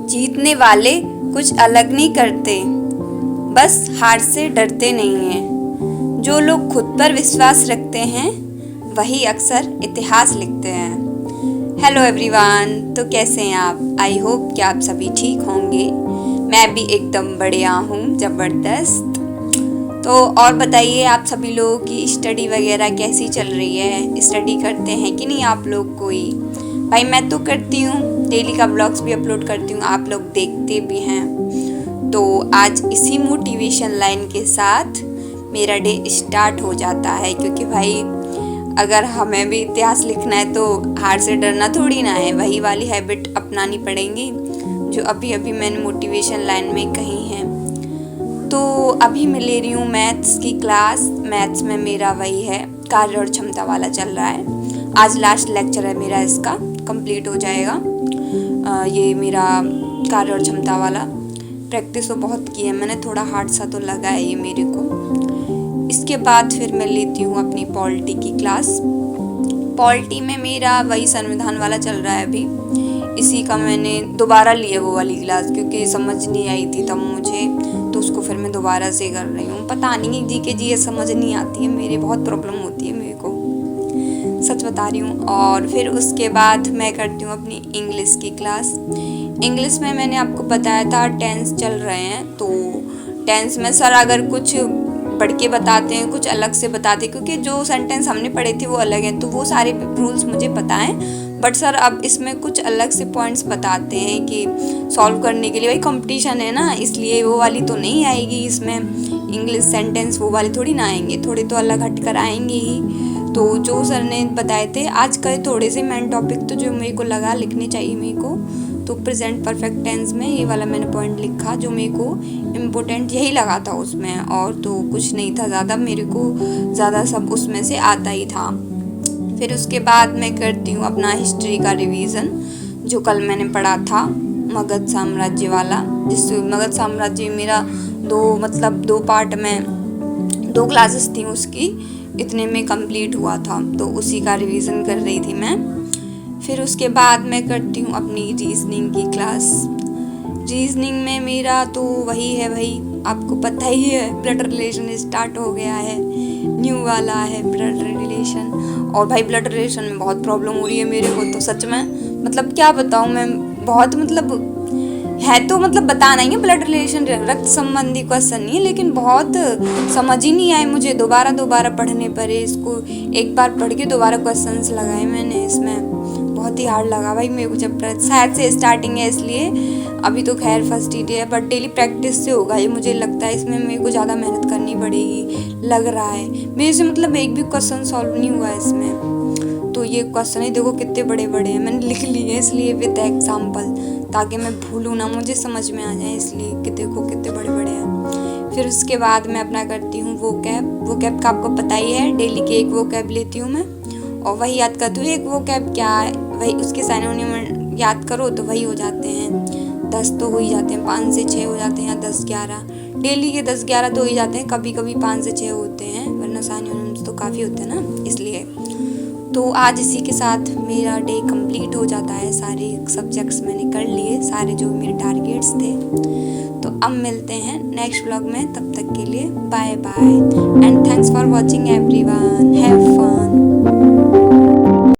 जीतने वाले कुछ अलग नहीं करते, बस हार से डरते नहीं हैं। जो लोग खुद पर विश्वास रखते हैं वही अक्सर इतिहास लिखते हैं। हेलो एवरीवन, तो कैसे हैं आप? आई होप कि आप सभी ठीक होंगे। मैं भी एकदम बढ़िया हूँ, ज़बरदस्त। तो और बताइए, आप सभी लोगों की स्टडी वगैरह कैसी चल रही है? स्टडी करते हैं कि नहीं आप लोग कोई? भाई मैं तो करती हूँ, डेली का ब्लॉग्स भी अपलोड करती हूँ, आप लोग देखते भी हैं। तो आज इसी मोटिवेशन लाइन के साथ मेरा डे स्टार्ट हो जाता है, क्योंकि भाई अगर हमें भी इतिहास लिखना है तो हार से डरना थोड़ी ना है, वही वाली हैबिट अपनानी पड़ेंगी जो अभी अभी मैंने मोटिवेशन लाइन में कही है। तो अभी मैं ले रही हूँ मैथ्स की क्लास। मैथ्स में मेरा वही है, कार्य और क्षमता वाला चल रहा है। आज लास्ट लेक्चर है मेरा, इसका कंप्लीट हो जाएगा। ये मेरा कार्य और क्षमता वाला प्रैक्टिस तो बहुत की है मैंने, थोड़ा हार्ड सा तो लगा है ये मेरे को। इसके बाद फिर मैं लेती हूँ अपनी पॉलिटी की क्लास। पॉलिटी में मेरा वही संविधान वाला चल रहा है अभी। इसी का मैंने दोबारा लिया वो वाली क्लास, क्योंकि समझ नहीं आई थी तब मुझे, तो उसको फिर मैं दोबारा से कर रही हूँ। पता नहीं जी के जी ये समझ नहीं आती है, मेरी बहुत प्रॉब्लम होती है मेरे को, सच बता रही हूँ। और फिर उसके बाद मैं करती हूँ अपनी इंग्लिश की क्लास। इंग्लिश में मैंने आपको बताया था टेंस चल रहे हैं, तो टेंस में सर अगर कुछ बढ़ के बताते हैं, कुछ अलग से बताते हैं, क्योंकि जो सेंटेंस हमने पढ़े थे वो अलग हैं, तो वो सारे रूल्स मुझे पता हैं, बट सर अब इसमें कुछ अलग से पॉइंट्स बताते हैं कि सॉल्व करने के लिए। भाई कंपटीशन है ना, इसलिए वो वाली तो नहीं आएगी इसमें इंग्लिश सेंटेंस, वो वाले थोड़ी ना आएंगे, थोड़े तो अलग हट कर आएंगे ही। तो जो सर ने बताए थे आज का थोड़े से मेन टॉपिक, तो जो मेरे को लगा लिखने चाहिए मेरे को, तो प्रेजेंट परफेक्ट टेंस में ये वाला मैंने पॉइंट लिखा जो मेरे को इम्पोर्टेंट यही लगा था उसमें, और तो कुछ नहीं था ज़्यादा, मेरे को ज़्यादा सब उसमें से आता ही था। फिर उसके बाद मैं करती हूँ अपना हिस्ट्री का रिवीजन, जो कल मैंने पढ़ा था मगध साम्राज्य वाला, जिस मगध साम्राज्य मेरा दो पार्ट में 2 क्लासेस थी उसकी, इतने में कंप्लीट हुआ था, तो उसी का रिवीजन कर रही थी मैं। फिर उसके बाद मैं करती हूँ अपनी रीजनिंग की क्लास। रीजनिंग में मेरा तो वही है भाई, आपको पता ही है, ब्लड रिलेशन स्टार्ट हो गया है, न्यू वाला है ब्लड रिलेशन। और भाई ब्लड रिलेशन में बहुत प्रॉब्लम हो रही है मेरे को, तो सच में मतलब क्या बताऊँ मैं, बहुत मतलब है तो मतलब बताना ही है, ब्लड रिलेशन रक्त संबंधी क्वेश्चन नहीं है, लेकिन बहुत समझ ही नहीं आए मुझे, दोबारा पढ़ने पड़े इसको। एक बार पढ़ के दोबारा क्वेश्चंस लगाए मैंने, इसमें बहुत ही हार्ड लगा भाई मेरे को, जब शायद से स्टार्टिंग है इसलिए, अभी तो खैर फर्स्ट ही डे है, बट डेली प्रैक्टिस से होगा ये मुझे लगता है। इसमें मेरे को ज़्यादा मेहनत करनी पड़ेगी लग रहा है मेरे से, मतलब एक भी क्वेश्चन सॉल्व नहीं हुआ है इसमें। तो ये क्वेश्चन ही देखो कितने बड़े बड़े हैं, मैंने लिख लिए इसलिए विद एग्जाम्पल, ताकि मैं भूलूँ ना, मुझे समझ में आ जाए, इसलिए कि देखो कितने बड़े बड़े हैं। फिर उसके बाद मैं अपना करती हूँ वो कैब का आपको पता ही है, डेली के एक वो कैब लेती हूँ मैं, और वही याद करती हूँ। एक वो कैब क्या है, वही उसके साइनोनिम याद करो तो वही हो जाते हैं 10, तो हो ही जाते हैं, 5 से 6 हो जाते हैं, या 10-11, डेली के 10-11 तो हो ही जाते हैं, कभी कभी 5 से 6 होते हैं, वरना साइनोनिम्स तो काफ़ी होते हैं ना, इसलिए। तो आज इसी के साथ मेरा डे कंप्लीट हो जाता है, सारे सब्जेक्ट्स मैंने कर लिए, सारे जो मेरे टारगेट्स थे। तो अब मिलते हैं नेक्स्ट व्लॉग में, तब तक के लिए bye bye and thanks for watching everyone, have fun.